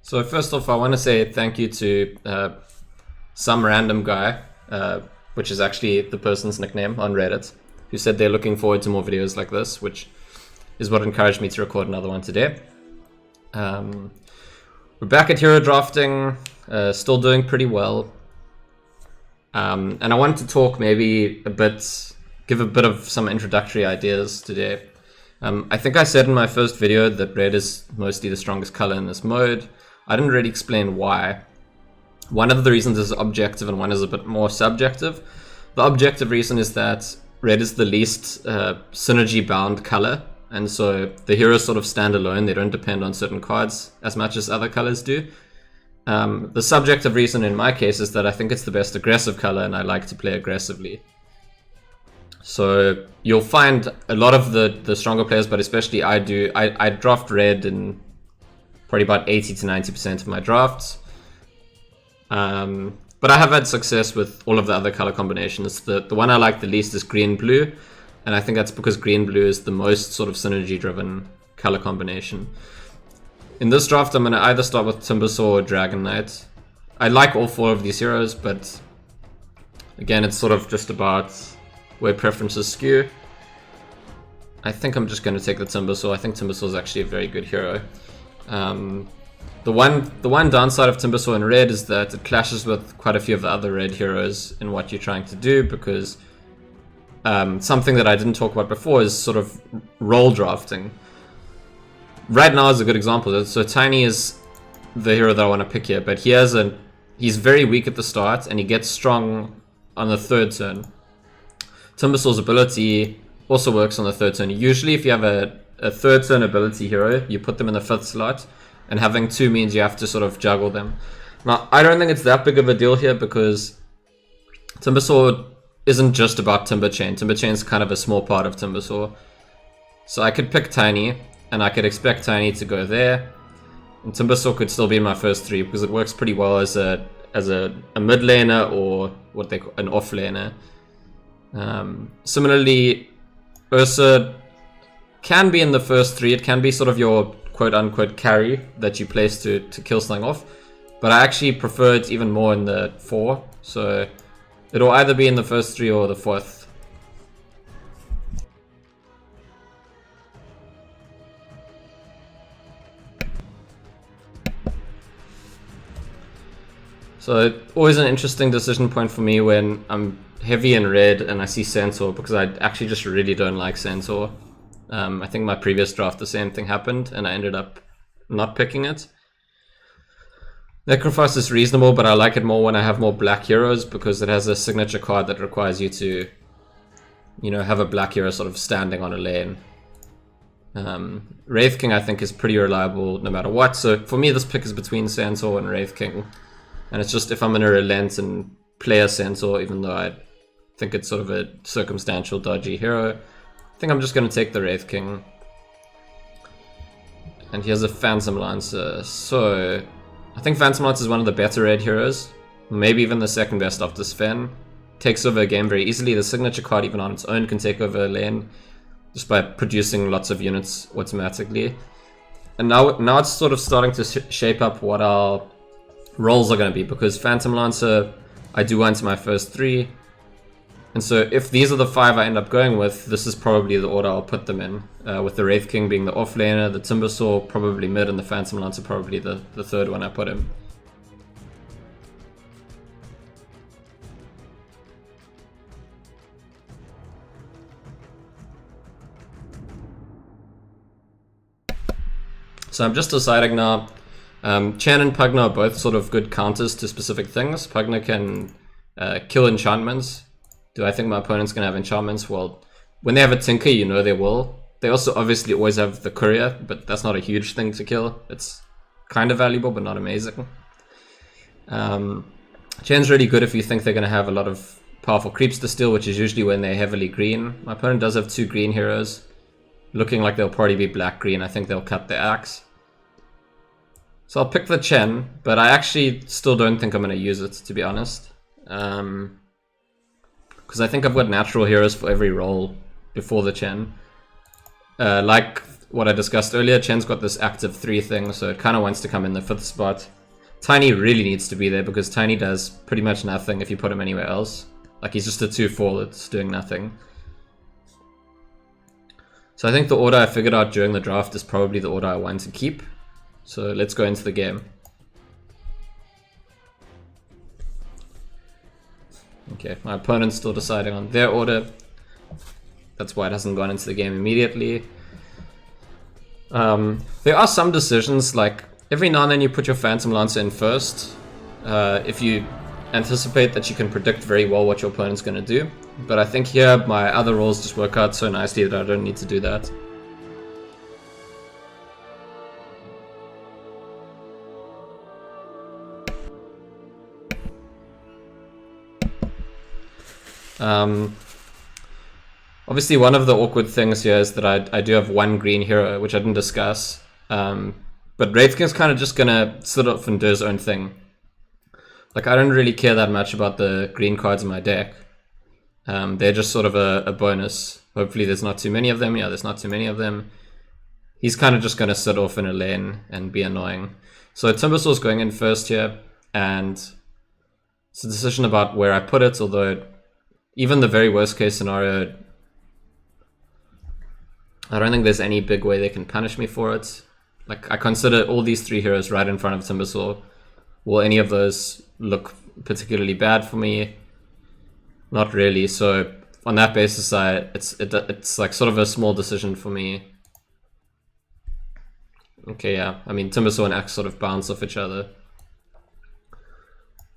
So first off, I want to say thank you to some random guy, which is actually the person's nickname on Reddit, who said they're looking forward to more videos like this, which is what encouraged me to record another one today. We're back at hero drafting, still doing pretty well. And I wanted to talk maybe a bit, give a bit of some introductory ideas today. I think I said in my first video that red is mostly the strongest color in this mode. I didn't really explain why. One of the reasons is objective and one is a bit more subjective. The objective reason is that red is the least synergy bound color, and so the heroes sort of stand alone. They don't depend on certain cards as much as other colors do. The subjective reason in my case is that I think it's the best aggressive color and I like to play aggressively. So you'll find a lot of the stronger players, but especially I draft red in probably about 80 to 90% of my drafts. But I have had success with all of the other color combinations. The one I like the least is green-blue, and I think that's because green-blue is the most sort of synergy-driven color combination. In this draft, I'm going to either start with Timbersaw or Dragon Knight. I like all four of these heroes, but again, it's sort of just about where preferences skew. I think I'm just going to take the Timbersaw. I think Timbersaw is actually a very good hero. The one downside of Timbersaw in red is that it clashes with quite a few of the other red heroes in what you're trying to do, because something that I didn't talk about before is sort of role drafting. Right now is a good example. So Tiny is the hero that I want to pick here, but he's very weak at the start and he gets strong on the third turn. Timbersaw's ability also works on the third turn. Usually if you have a third turn ability hero, you put them in the fifth slot, and having two means you have to sort of juggle them. Now, I don't think it's that big of a deal here because Timbersaw isn't just about Timberchain. Timberchain's kind of a small part of Timbersaw. So I could pick Tiny, and I could expect Tiny to go there, and Timbersaw could still be in my first three because it works pretty well as a mid laner or what they call an off laner. Similarly, Ursa can be in the first three. It can be sort of your quote-unquote carry that you place to kill something off, but I actually prefer it even more in the 4, so it'll either be in the first 3 or the 4th. So always an interesting decision point for me when I'm heavy in red and I see scantzor, because I actually just really don't like scantzor. I think my previous draft the same thing happened and I ended up not picking it. Necrophos is reasonable, but I like it more when I have more black heroes because it has a signature card that requires you to, you know, have a black hero sort of standing on a lane. Wraith King I think is pretty reliable no matter what, so for me this pick is between scantzor and Wraith King. And it's just if I'm gonna relent and play a scantzor, even though I think it's sort of a circumstantial dodgy hero, I think I'm just going to take the Wraith King. And he has a Phantom Lancer, so I think Phantom Lancer is one of the better red heroes. Maybe even the second best after Sven. Takes over a game very easily. The signature card even on its own can take over a lane just by producing lots of units automatically. And now it's sort of starting to shape up what our roles are going to be, because Phantom Lancer I do want to my first 3. And so if these are the 5 I end up going with, this is probably the order I'll put them in. With the Wraith King being the offlaner, the Timbersaw probably mid, and the Phantom Lancer probably the third one I put in. So I'm just deciding now. Chen and Pugna are both sort of good counters to specific things. Pugna can kill enchantments. Do I think my opponent's going to have enchantments? Well, when they have a Tinker, you know they will. They also obviously always have the Courier, but that's not a huge thing to kill. It's kind of valuable, but not amazing. Chen's really good if you think they're going to have a lot of powerful creeps to steal, which is usually when they're heavily green. My opponent does have 2 green heroes. Looking like they'll probably be black-green. I think they'll cut the axe. So I'll pick the Chen, but I actually still don't think I'm going to use it, to be honest. Because I think I've got natural heroes for every role before the Chen. Like what I discussed earlier, Chen's got this active 3 thing, so it kind of wants to come in the 5th spot. Tiny really needs to be there because Tiny does pretty much nothing if you put him anywhere else. Like, he's just a 2/4 that's doing nothing. So I think the order I figured out during the draft is probably the order I want to keep. So let's go into the game. Okay, my opponent's still deciding on their order. That's why it hasn't gone into the game immediately. There are some decisions, like every now and then you put your Phantom Lancer in first, if you anticipate that you can predict very well what your opponent's going to do. But I think here my other rolls just work out so nicely that I don't need to do that. Obviously one of the awkward things here is that I do have 1 green hero, which I didn't discuss. But Wraith King's kind of just gonna sit off and do his own thing. Like, I don't really care that much about the green cards in my deck. They're just sort of a bonus. Hopefully there's not too many of them. Yeah, there's not too many of them. He's kind of just gonna sit off in a lane and be annoying. So Timbersaur's going in first here, and it's a decision about where I put it, although even the very worst case scenario, I don't think there's any big way they can punish me for it. Like, I consider all these 3 heroes right in front of Timbersaur. Will any of those look particularly bad for me? Not really. So on that basis, it's like sort of a small decision for me. Okay, yeah. I mean, Timbersaur and Axe sort of bounce off each other.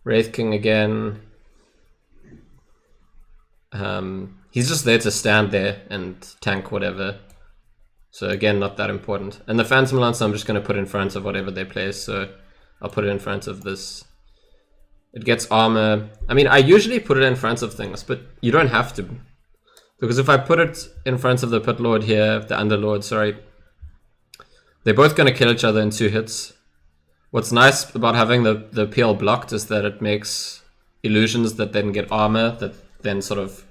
Wraith King again. He's just there to stand there and tank whatever. So again, not that important. And the Phantom Lancer I'm just going to put in front of whatever they play, so I'll put it in front of this. It gets armor. I mean, I usually put it in front of things, but you don't have to. Because if I put it in front of the Pit Lord here, the Underlord, sorry, they're both going to kill each other in 2 hits. What's nice about having the PL blocked is that it makes illusions that then get armor, that then sort of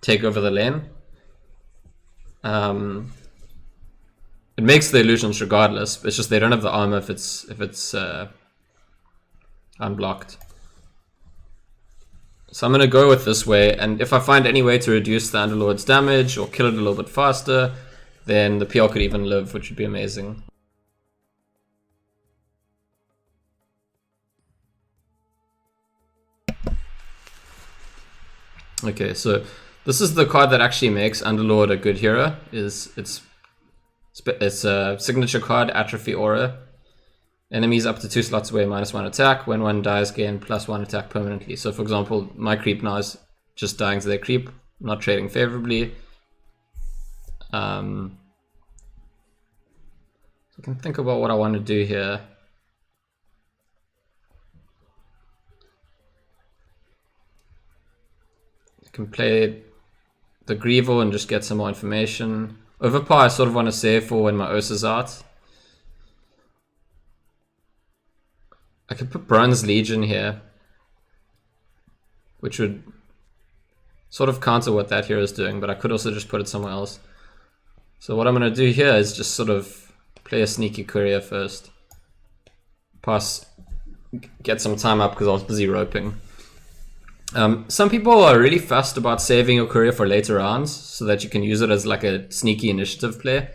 take over the lane. It makes the illusions regardless. It's just they don't have the armor if it's unblocked. So I'm gonna go with this way, and if I find any way to reduce the Underlord's damage or kill it a little bit faster, then the PL could even live, which would be amazing. Okay, so this is the card that actually makes Underlord a good hero. It's a signature card, Atrophy Aura. Enemies up to 2 slots away, -1 attack. When one dies, gain +1 attack permanently. So for example, my creep now is just dying to their creep, not trading favorably. So I can think about what I want to do here. I can play the Grievel and just get some more information. Overpower I sort of want to save for when my Ursa's out. I could put Bronze Legion here, which would sort of counter what that hero is doing, but I could also just put it somewhere else. So what I'm going to do here is just sort of play a sneaky courier first. Pass, get some time up because I was busy roping. Some people are really fussed about saving your courier for later rounds so that you can use it as like a sneaky initiative play.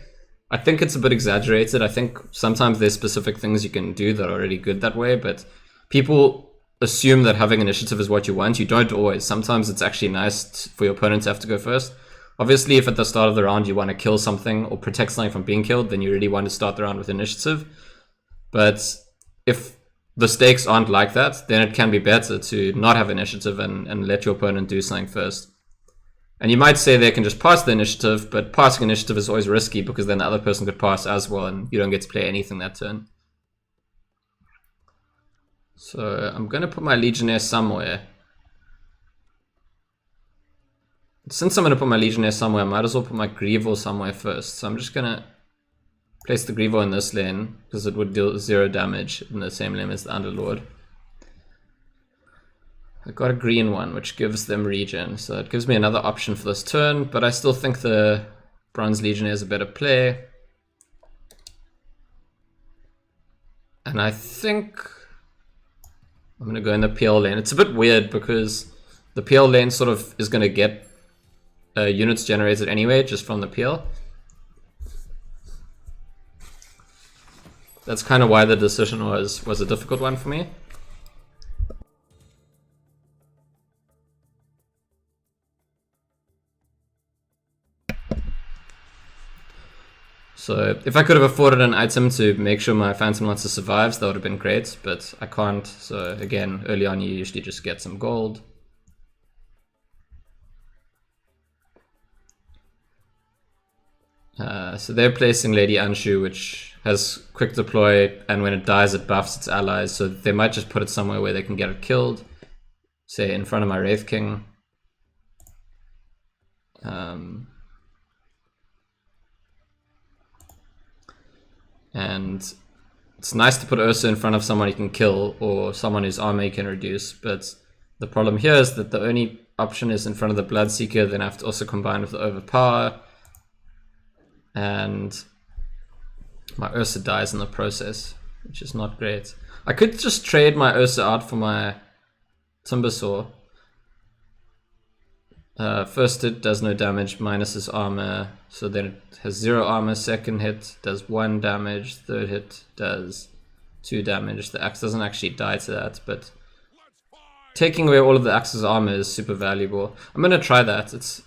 I think it's a bit exaggerated. I think sometimes there's specific things you can do that are really good that way, but people assume that having initiative is what you want. You don't always. Sometimes it's actually nice for your opponent to have to go first. Obviously, if at the start of the round you want to kill something or protect something from being killed, then you really want to start the round with initiative. But if the stakes aren't like that, then it can be better to not have initiative and let your opponent do something first. And you might say they can just pass the initiative, but passing initiative is always risky because then the other person could pass as well and you don't get to play anything that turn. So I'm going to put my Legionnaire somewhere. Since I'm going to put my Legionnaire somewhere, I might as well put my Grievel somewhere first. So I'm just going to place the Grievel in this lane because it would deal 0 damage in the same lane as the Underlord. I got a green one, which gives them regen, so it gives me another option for this turn, but I still think the Bronze Legionnaire is a better play. And I think I'm going to go in the PL lane. It's a bit weird because the PL lane sort of is going to get units generated anyway, just from the PL. That's kind of why the decision was a difficult one for me. So if I could have afforded an item to make sure my Phantom Lancer survives, that would have been great, but I can't. So again, early on you usually just get some gold. So they're placing Lady Anshu, which has quick deploy, and when it dies it buffs its allies, so they might just put it somewhere where they can get it killed. Say in front of my Wraith King. And it's nice to put Ursa in front of someone you can kill or someone whose armor you can reduce, but the problem here is that the only option is in front of the Bloodseeker, then I have to also combine with the Overpower, and my Ursa dies in the process, which is not great. I could just trade my Ursa out for my Timbersaw. First hit does no damage, minus his armor, so then it has 0 armor. Second hit does 1 damage, third hit does 2 damage. The axe doesn't actually die to that, but taking away all of the axe's armor is super valuable. I'm gonna try that. It's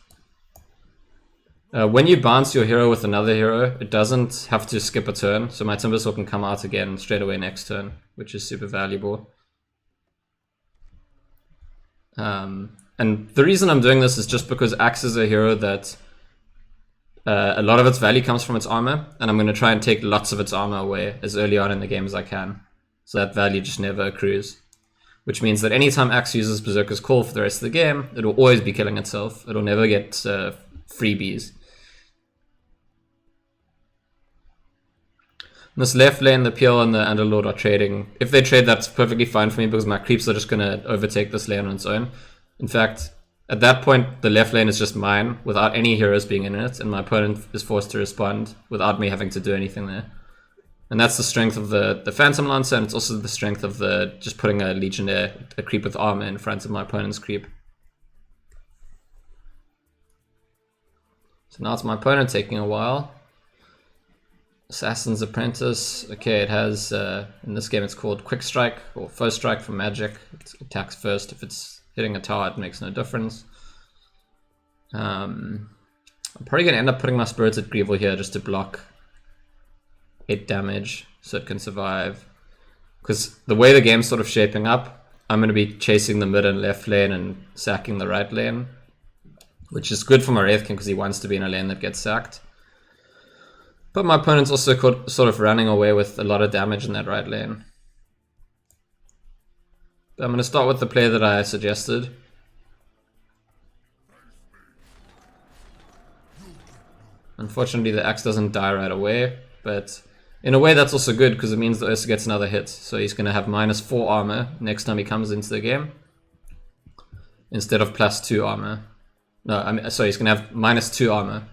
when you bounce your hero with another hero, it doesn't have to skip a turn, so my Timbersaw can come out again straight away next turn, which is super valuable. And the reason I'm doing this is just because Axe is a hero that a lot of its value comes from its armor, and I'm going to try and take lots of its armor away as early on in the game as I can, so that value just never accrues. Which means that anytime Axe uses Berserker's Call for the rest of the game, it will always be killing itself. It'll never get freebies. In this left lane, the PL and the Underlord are trading. If they trade, that's perfectly fine for me because my creeps are just going to overtake this lane on its own. In fact, at that point, the left lane is just mine without any heroes being in it, and my opponent is forced to respond without me having to do anything there. And that's the strength of the Phantom Lancer, and it's also the strength of the just putting a Legionnaire, a creep with armor in front of my opponent's creep. So now it's my opponent taking a while. Assassin's Apprentice. Okay, it has, in this game it's called Quick Strike, or First Strike for magic. It attacks first. If it's hitting a tower, it makes no difference. I'm probably going to end up putting my Spirited Grieval here just to block 8 damage so it can survive. Because the way the game's sort of shaping up, I'm going to be chasing the mid and left lane and sacking the right lane. Which is good for my Wraith King because he wants to be in a lane that gets sacked. But my opponent's also sort of running away with a lot of damage in that right lane. But I'm going to start with the play that I suggested. Unfortunately, the axe doesn't die right away, but in a way that's also good because it means the Ursa gets another hit. So he's going to have -4 armor next time he comes into the game, instead of +2 armor. No, I mean, sorry, he's going to have -2 armor.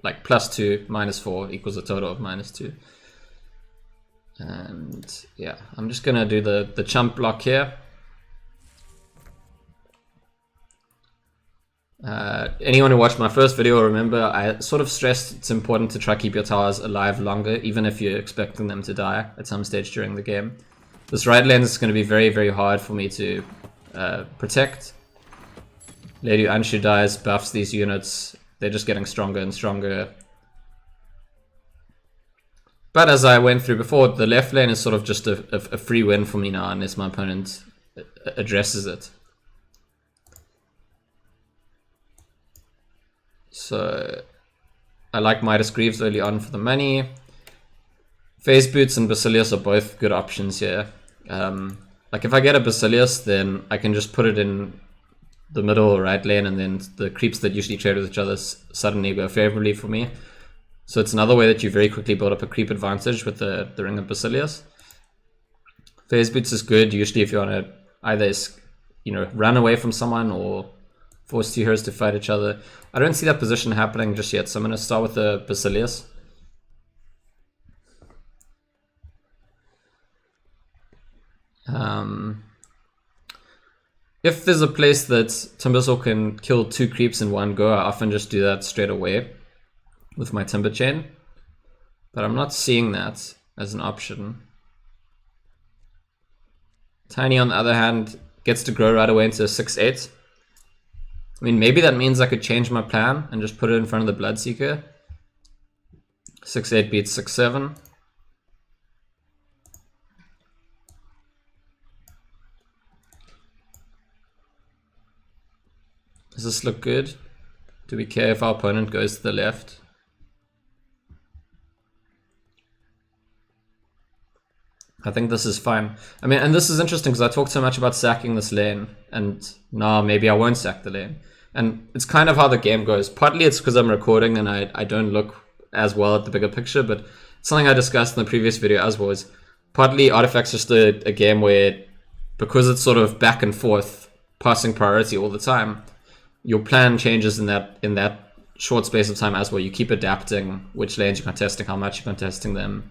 Like +2 -4 equals a total of -2. And yeah, I'm just gonna do the chump block here. Anyone who watched my first video will remember I sort of stressed it's important to try to keep your towers alive longer, even if you're expecting them to die at some stage during the game. This right lane is going to be very, very hard for me to protect. Lady Anshu dies, buffs these units. They're just getting stronger and stronger. But as I went through before, the left lane is sort of just a free win for me now unless my opponent addresses it. So I like Midas Greaves early on for the money. Phase Boots and Basilius are both good options here. Like if I get a Basilius, then I can just put it in the middle or right lane, and then the creeps that usually trade with each other suddenly go favorably for me. So it's another way that you very quickly build up a creep advantage with the Ring of Basilius. Phase Boots is good usually if you want to either, you know, run away from someone or force 2 heroes to fight each other. I don't see that position happening just yet, so I'm going to start with the Basilius. If there's a place that Timbersaw can kill 2 creeps in one go, I often just do that straight away with my Timber Chain. But I'm not seeing that as an option. Tiny, on the other hand, gets to grow right away into a 6-8. I mean, maybe that means I could change my plan and just put it in front of the Bloodseeker. 6-8 beats 6-7. Does this look good? Do we care if our opponent goes to the left? I think this is fine. I mean, and this is interesting because I talked so much about sacking this lane, and now maybe I won't sack the lane. And it's kind of how the game goes. Partly it's because I'm recording and I don't look as well at the bigger picture, but something I discussed in the previous video as well is partly Artifact's just a game where, because it's sort of back and forth, passing priority all the time, your plan changes in that short space of time as well. You keep adapting which lanes you're contesting, how much you're contesting them.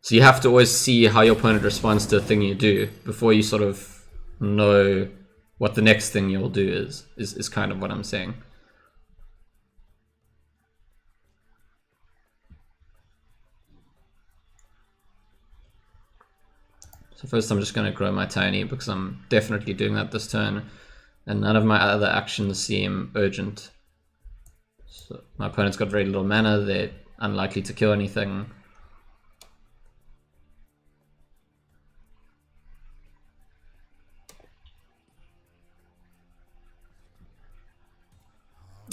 So you have to always see how your opponent responds to a thing you do before you sort of know what the next thing you'll do is kind of what I'm saying. So first I'm just going to grow my Tiny because I'm definitely doing that this turn, and none of my other actions seem urgent. So my opponent's got very little mana, they're unlikely to kill anything.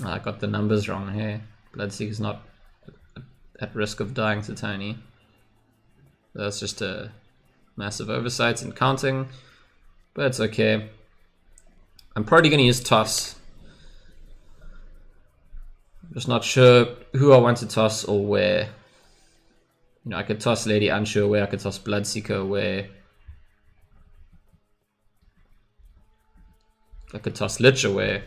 I got the numbers wrong here. Bloodseeker's not at risk of dying to Tiny. That's just a massive oversight in counting, but it's okay. I'm probably going to use Toss. I'm just not sure who I want to toss or where. You know, I could toss Lady Unsure away, I could toss Bloodseeker away. I could toss Lich away.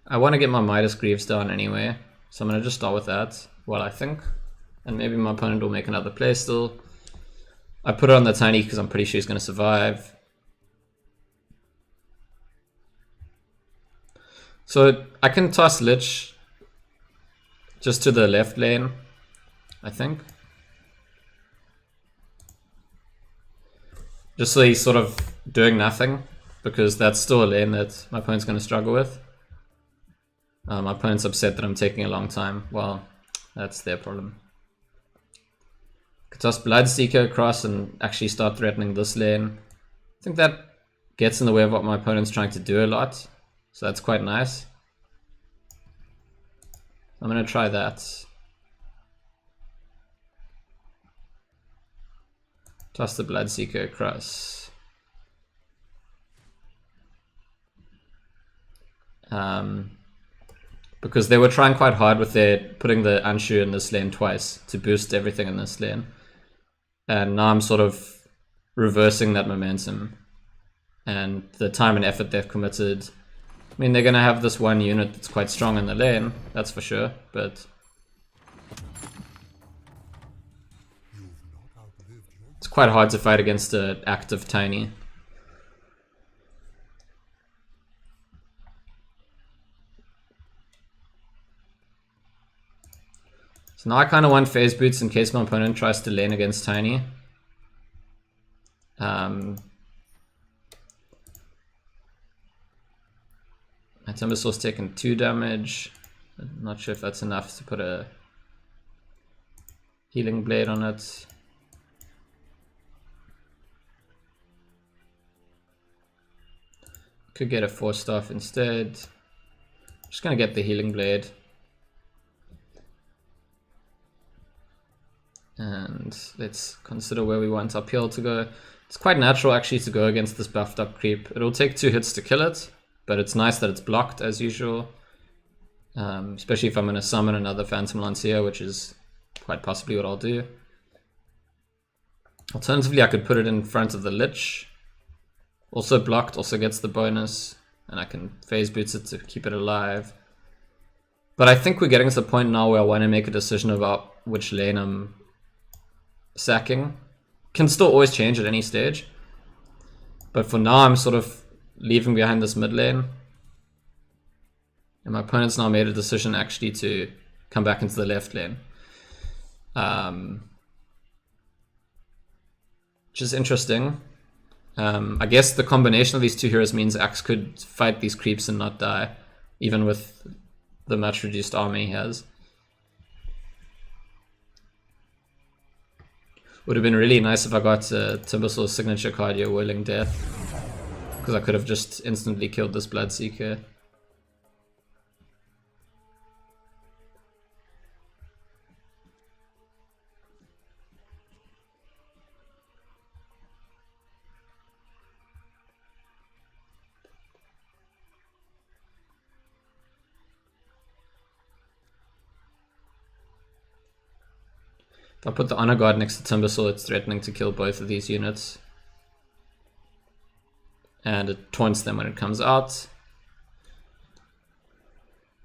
I want to get my Midas Greaves down anyway, so I'm going to just start with that, well I think. And maybe my opponent will make another play still. I put it on the Tiny because I'm pretty sure he's going to survive. So I can toss Lich just to the left lane, I think. Just so he's sort of doing nothing, because that's still a lane that my opponent's going to struggle with. My opponent's upset that I'm taking a long time. Well, that's their problem. Could toss Bloodseeker across and actually start threatening this lane. I think that gets in the way of what my opponent's trying to do a lot, so that's quite nice. I'm going to try that. Toss the Bloodseeker across. Because they were trying quite hard with putting the Anshu in this lane twice to boost everything in this lane. And now I'm sort of reversing that momentum. And the time and effort they've committed. I mean, they're going to have this one unit that's quite strong in the lane, that's for sure, but it's quite hard to fight against an active Tiny. So now I kind of want phase boots in case my opponent tries to lane against Tiny. My Timbersaw's taken 2 damage. I'm not sure if that's enough to put a healing blade on it. Could get a 4-staff instead. Just gonna get the healing blade. And let's consider where we want our peel to go. It's quite natural actually to go against this buffed up creep. It'll take 2 hits to kill it, but it's nice that it's blocked as usual. Especially if I'm going to summon another Phantom Lancia, which is quite possibly what I'll do. Alternatively, I could put it in front of the Lich. Also blocked, also gets the bonus, and I can phase boots it to keep it alive. But I think we're getting to the point now where I want to make a decision about which lane I'm sacking. Can still always change at any stage. But for now, I'm sort of leaving behind this mid lane. And my opponent's now made a decision actually to come back into the left lane. Which is interesting. I guess the combination of these two heroes means Axe could fight these creeps and not die, even with the much reduced army he has. Would have been really nice if I got Timbersaur's signature card, Your Whirling Death, because I could have just instantly killed this Bloodseeker. If I put the Honor Guard next to Timbersaw, it's threatening to kill both of these units. And it taunts them when it comes out.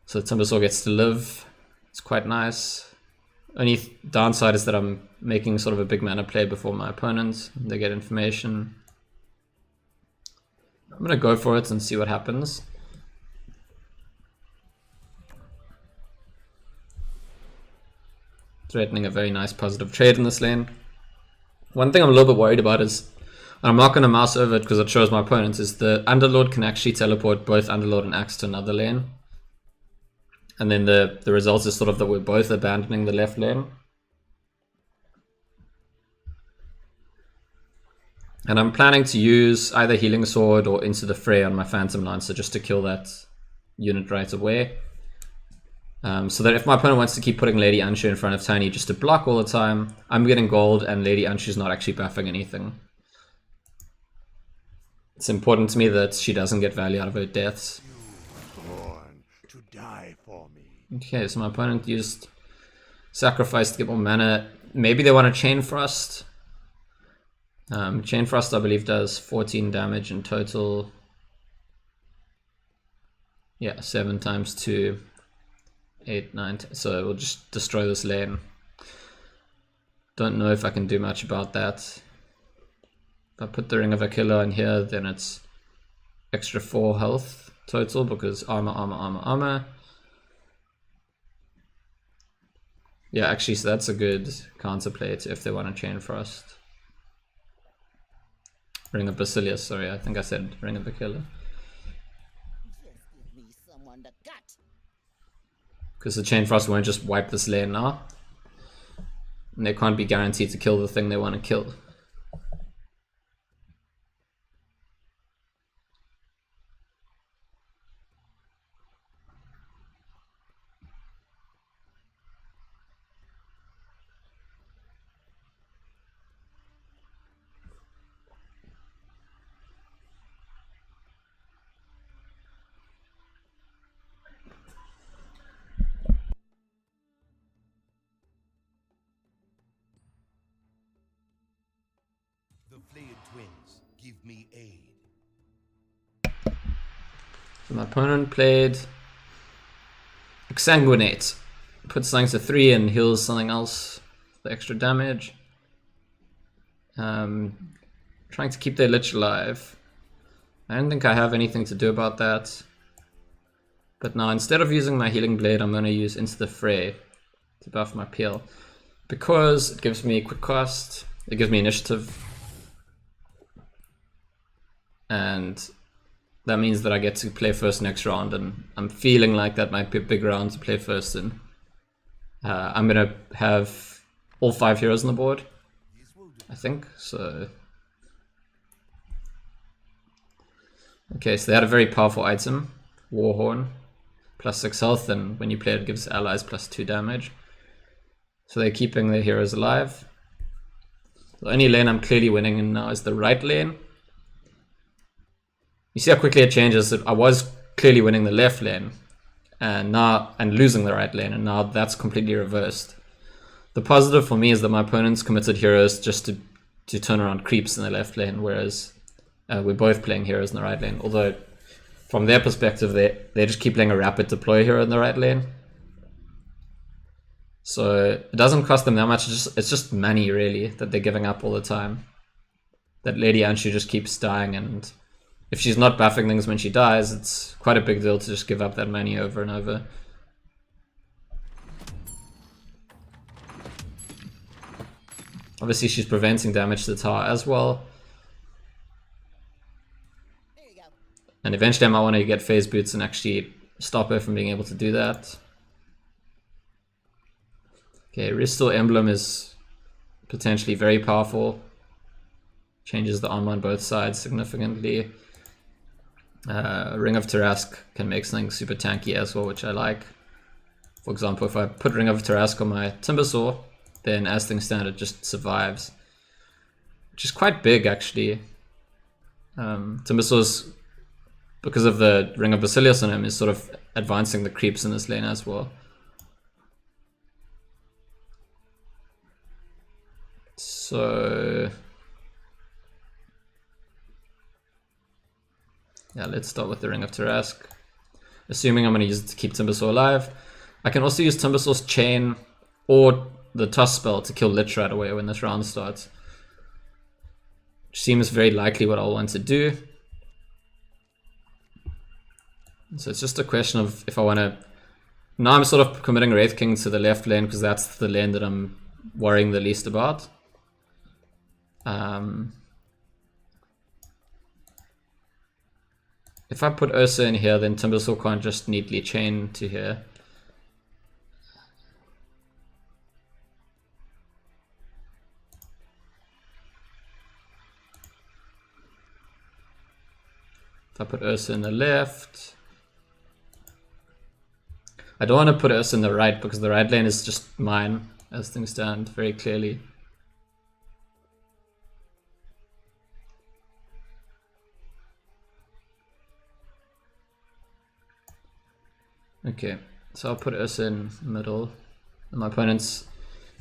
So Timbersaw gets to live. It's quite nice. Only downside is that I'm making sort of a big mana play before my opponent. They get information. I'm going to go for it and see what happens. Threatening a very nice positive trade in this lane. One thing I'm a little bit worried about is, and I'm not going to mouse over it because it shows my opponents, is the Underlord can actually teleport both Underlord and Axe to another lane. And then the result is sort of that we're both abandoning the left lane. And I'm planning to use either Healing Sword or Into the Fray on my Phantom Lancer just to kill that unit right away. So that if my opponent wants to keep putting Lady Anshu in front of Tiny just to block all the time, I'm getting gold and Lady Anshu's not actually buffing anything. It's important to me that she doesn't get value out of her deaths. Born to die for me. Okay, so my opponent used Sacrifice to get more mana. Maybe they want to Chain Frost. Chain Frost, I believe, does 14 damage in total. Yeah, 7 times 2. 8, 9, 10. So it will just destroy this lane. Don't know if I can do much about that. If I put the Ring of Aquila in here, then it's extra 4 health total because armor, armor, armor, armor. Yeah, actually, so that's a good counterplay to if they want to Chain Frost. Ring of Basilius, sorry, I think I said Ring of Aquila. Because the Chain Frost won't just wipe this lane now. And they can't be guaranteed to kill the thing they want to kill. Twins, give me aid. So my opponent played Exsanguinate. Puts something to 3 and heals something else for extra damage. Trying to keep their Lich alive. I don't think I have anything to do about that. But now instead of using my Healing Blade, I'm going to use Into the Fray to buff my peel. Because it gives me quick cost, it gives me initiative. And that means that I get to play first next round, and I'm feeling like that might be a big round to play first in. I'm gonna have all 5 heroes on the board, I think, so... Okay, so they had a very powerful item, Warhorn, plus 6 health, and when you play it, it gives allies plus 2 damage. So they're keeping their heroes alive. The only lane I'm clearly winning in now is the right lane. You see how quickly it changes. I was clearly winning the left lane, and losing the right lane, and now that's completely reversed. The positive for me is that my opponents committed heroes just to turn around creeps in the left lane, whereas we're both playing heroes in the right lane. Although from their perspective, they just keep playing a rapid deploy hero in the right lane. So it doesn't cost them that much, it's just money really that they're giving up all the time. That Lady Anshu just keeps dying, and if she's not buffing things when she dies, it's quite a big deal to just give up that money over and over. Obviously she's preventing damage to the tower as well. And eventually I might want to get phase boots and actually stop her from being able to do that. Okay, Restore Emblem is potentially very powerful. Changes the armor on both sides significantly. Ring of Tarask can make something super tanky as well, which I like. For example, if I put Ring of Tarask on my Timbersaw, then as things stand it just survives. Which is quite big actually. Timbersaw's, because of the Ring of Basilius on him, is sort of advancing the creeps in this lane as well. So yeah, let's start with the Ring of Tarask. Assuming I'm going to use it to keep Timbersaw alive. I can also use Timbersaw's Chain or the Toss spell to kill Lich right away when this round starts. Which seems very likely what I'll want to do. So it's just a question of if I want to... Now I'm sort of committing Wraith King to the left lane because that's the lane that I'm worrying the least about. If I put Ursa in here, then Timbersaw can't just neatly chain to here. If I put Ursa in the left... I don't want to put Ursa in the right because the right lane is just mine as things stand very clearly. Okay, so I'll put Ursa in the middle. And my opponent's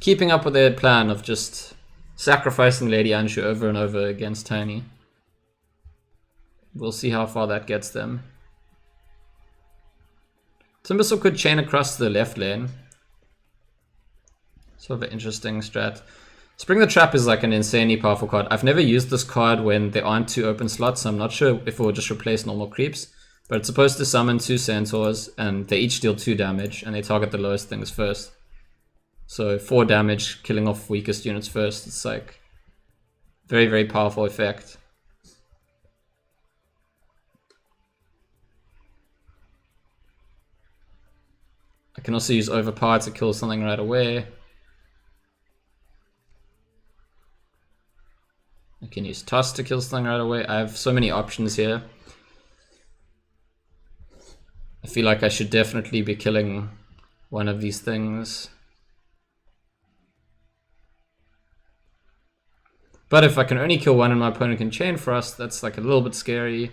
keeping up with their plan of just sacrificing Lady Anshu over and over against Tiny. We'll see how far that gets them. Timbersaw could chain across to the left lane. Sort of an interesting strat. Spring the Trap is like an insanely powerful card. I've never used this card when there aren't two open slots, so I'm not sure if it will just replace normal creeps. But it's supposed to summon two scantzors, and they each deal 2 damage, and they target the lowest things first. So 4 damage, killing off weakest units first. It's like very, very powerful effect. I can also use Overpower to kill something right away. I can use Toss to kill something right away. I have so many options here. I feel like I should definitely be killing one of these things. But if I can only kill one and my opponent can chain for us, that's like a little bit scary.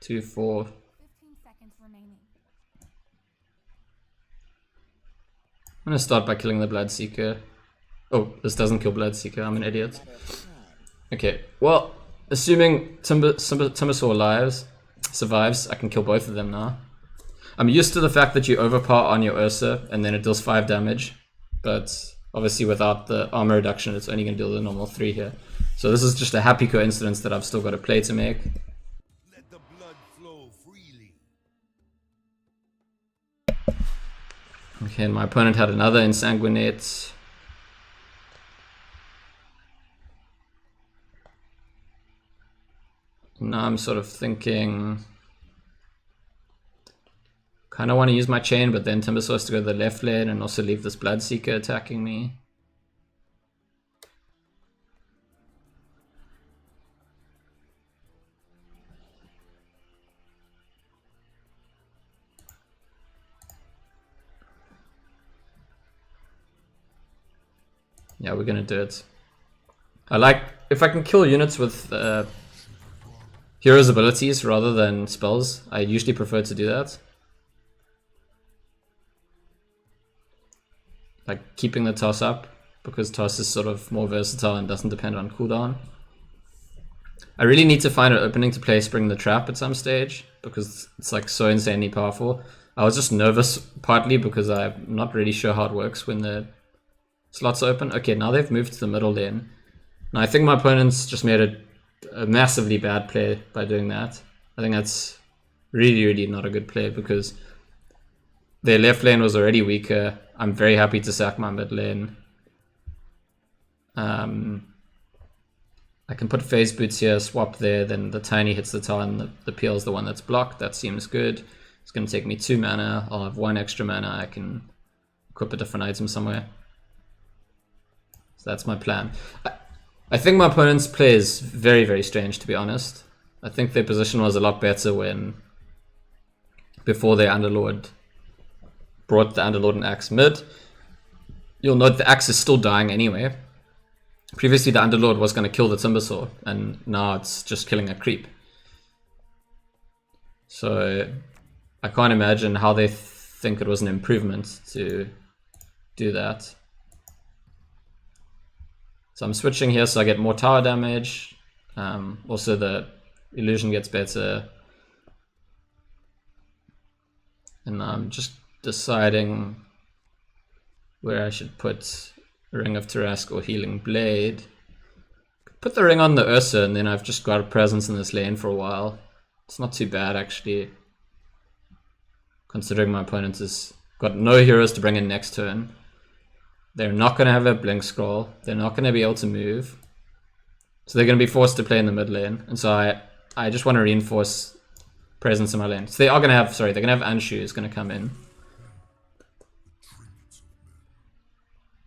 2, 4. 15 seconds remaining. I'm gonna start by killing the Bloodseeker. Oh, this doesn't kill Bloodseeker, I'm an idiot. Okay, well, assuming Timbersaw survives, I can kill both of them now. I'm used to the fact that you overpower on your Ursa and then it deals 5 damage, but obviously without the armor reduction it's only going to deal the normal 3 here. So this is just a happy coincidence that I've still got a play to make. Let the blood flow freely. Okay, and my opponent had another Insanguinate. Now I'm sort of thinking... Kind of want to use my chain, but then Timbersaw has to go to the left lane and also leave this Bloodseeker attacking me. Yeah, we're gonna do it. I like, if I can kill units with heroes' abilities rather than spells, I usually prefer to do that. like keeping the toss up, because toss is sort of more versatile and doesn't depend on cooldown. I really need to find an opening to play Spring the Trap at some stage, because it's like so insanely powerful. I was just nervous partly because I'm not really sure how it works when the slots are open. Okay, now they've moved to the middle lane. Now I think my opponents just made a massively bad play by doing that. I think that's really, really not a good play, because their left lane was already weaker. I'm very happy to sack my mid lane. I can put phase boots here, swap there, then the tiny hits the tower and the peel is the one that's blocked. That seems good. It's going to take me 2 mana. I'll have 1 extra mana. I can equip a different item somewhere. So that's my plan. I think my opponent's play is very, very strange, to be honest. I think their position was a lot better before their Underlord brought the Underlord and Axe mid. You'll note the Axe is still dying anyway. Previously the Underlord was going to kill the Timbersaw, and now it's just killing a creep. So I can't imagine how they think it was an improvement to do that. So I'm switching here so I get more tower damage. Also the illusion gets better. And I'm just deciding where I should put Ring of Tarask or Healing Blade. Put the ring on the Ursa and then I've just got a presence in this lane for a while. It's not too bad actually, considering my opponent has got no heroes to bring in next turn. They're not going to have a blink scroll. They're not going to be able to move. So they're going to be forced to play in the mid lane. And so I just want to reinforce presence in my lane. So they are going to have, they're going to have Anshu is going to come in.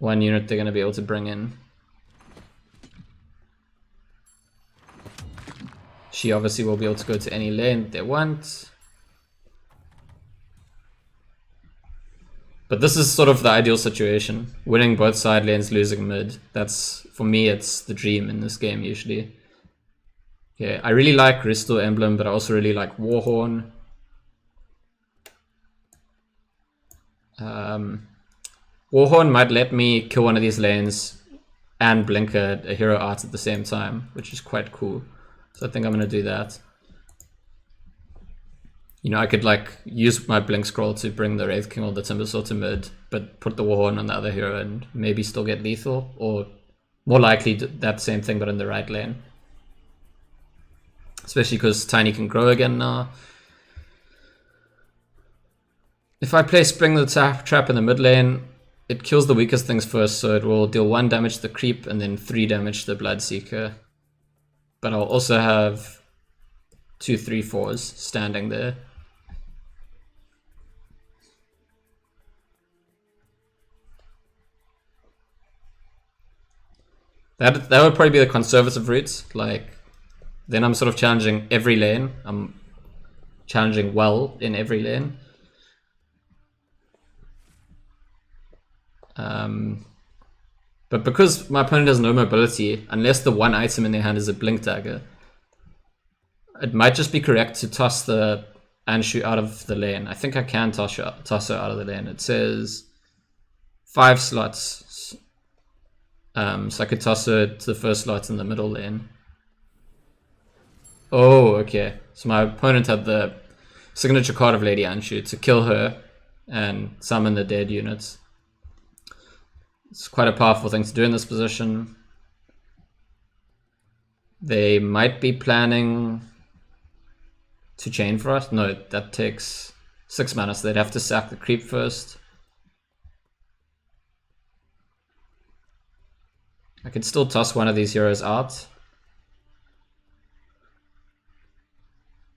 1 unit they're going to be able to bring in. She obviously will be able to go to any lane they want. But this is sort of the ideal situation. Winning both side lanes, losing mid. That's, for me, it's the dream in this game usually. Okay, I really like Restore Emblem, but I also really like Warhorn. Warhorn might let me kill one of these lanes and blink a hero art at the same time, which is quite cool. So I think I'm going to do that. You know, I could like use my blink scroll to bring the Wraith King or the Timbersaw to mid, but put the Warhorn on the other hero and maybe still get lethal, or more likely that same thing but in the right lane. Especially because Tiny can grow again now. If I play Spring the Trap in the mid lane, it kills the weakest things first, so it will deal 1 damage to the creep and then 3 damage to the Bloodseeker. But I'll also have 2 3/4s standing there. That would probably be the conservative route. Like, then I'm sort of challenging every lane. I'm challenging well in every lane. But because my opponent has no mobility, unless the one item in their hand is a Blink Dagger, it might just be correct to toss the Anshu out of the lane. I think I can toss her out of the lane. It says 5 slots. So I could toss her to the first slot in the middle lane. Oh, okay. So my opponent had the signature card of Lady Anshu to kill her and summon the dead units. It's quite a powerful thing to do in this position. They might be planning to chain for us. No, that takes 6 mana, so they'd have to sack the creep first. I could still toss one of these heroes out.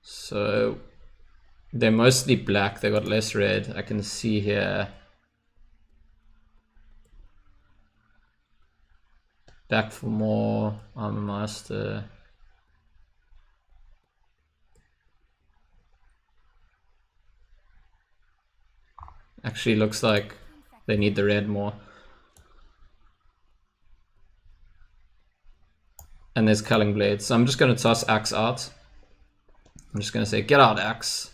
So they're mostly black, they got less red. I can see here. Back for more, Armor Master. Actually looks like they need the red more. And there's Culling Blade. So I'm just going to toss Axe out. I'm just going to say, get out, Axe.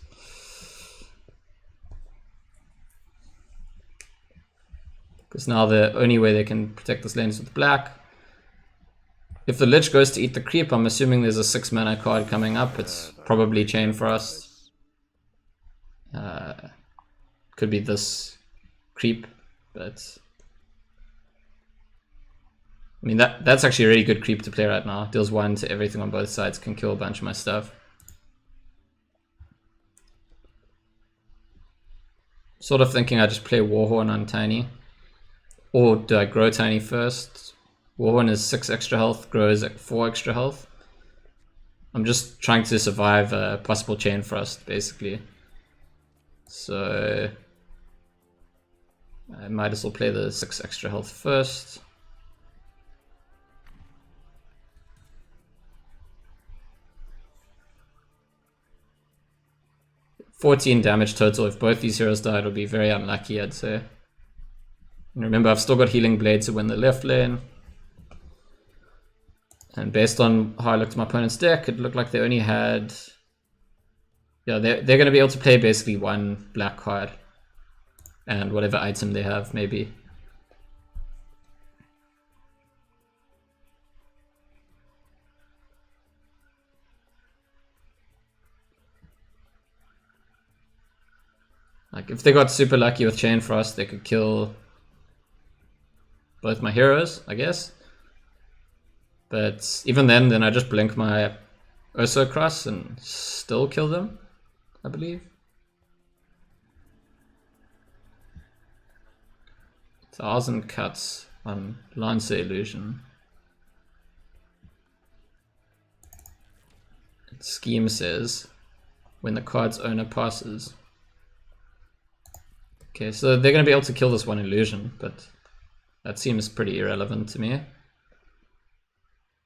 because now the only way they can protect this lane is with black. If the Lich goes to eat the creep, I'm assuming there's a 6 mana card coming up. It's probably Chain Frost. Could be this creep, but I mean that's actually a really good creep to play right now. Deals 1 to everything on both sides, can kill a bunch of my stuff. Sort of thinking I just play Warhorn on Tiny. Or do I grow Tiny first? Warhorn is 6 extra health, grows at 4 extra health. I'm just trying to survive a possible Chain Frost, basically. So I might as well play the 6 extra health first. $14 damage total. If both these heroes die, it'll be very unlucky, I'd say. And remember, I've still got Healing Blade to win the left lane. And based on how I looked at my opponent's deck, it looked like they only had... Yeah, they're going to be able to play basically 1 black card. And whatever item they have, maybe. Like, if they got super lucky with Chain Frost, they could kill both my heroes, I guess. But even then I just blink my Ursa across and still kill them, I believe. 1,000 cuts on Lancer Illusion. Scheme says, when the card's owner passes. Okay, so they're going to be able to kill this one illusion, but that seems pretty irrelevant to me.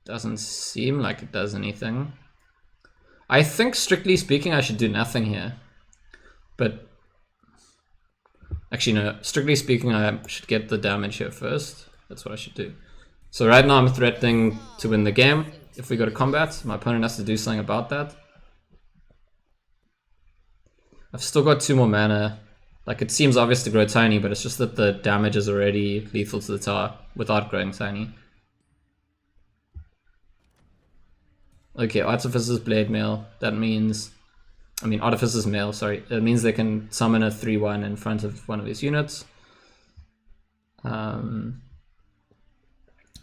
Doesn't seem like it does anything. I think, strictly speaking, I should do nothing here. But actually, no. Strictly speaking, I should get the damage here first. That's what I should do. So right now I'm threatening to win the game. If we go to combat, my opponent has to do something about that. I've still got 2 more mana. Like, it seems obvious to grow Tiny, but it's just that the damage is already lethal to the tower without growing Tiny. Okay, Artificer's Blade Mail. That means... I mean, Artificer's Mail, sorry. That means they can summon a 3-1 in front of one of his units.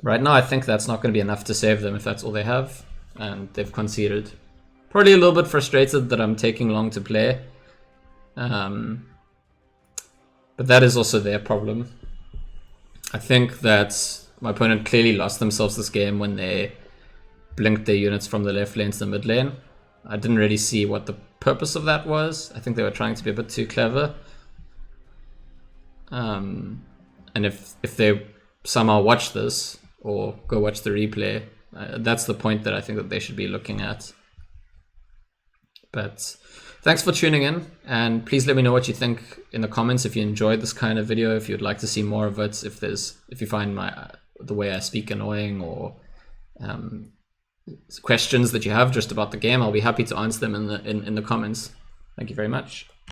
Right now, I think that's not going to be enough to save them if that's all they have. And they've conceded. Probably a little bit frustrated that I'm taking long to play. But that is also their problem. I think that my opponent clearly lost themselves this game when they blinked their units from the left lane to the mid lane. I didn't really see what the purpose of that was. I think they were trying to be a bit too clever. And if they somehow watch this, or go watch the replay, that's the point that I think that they should be looking at. But thanks for tuning in, and please let me know what you think in the comments if you enjoyed this kind of video, if you'd like to see more of it, if you find the way I speak annoying, or questions that you have just about the game. I'll be happy to answer them in the comments. Thank you very much.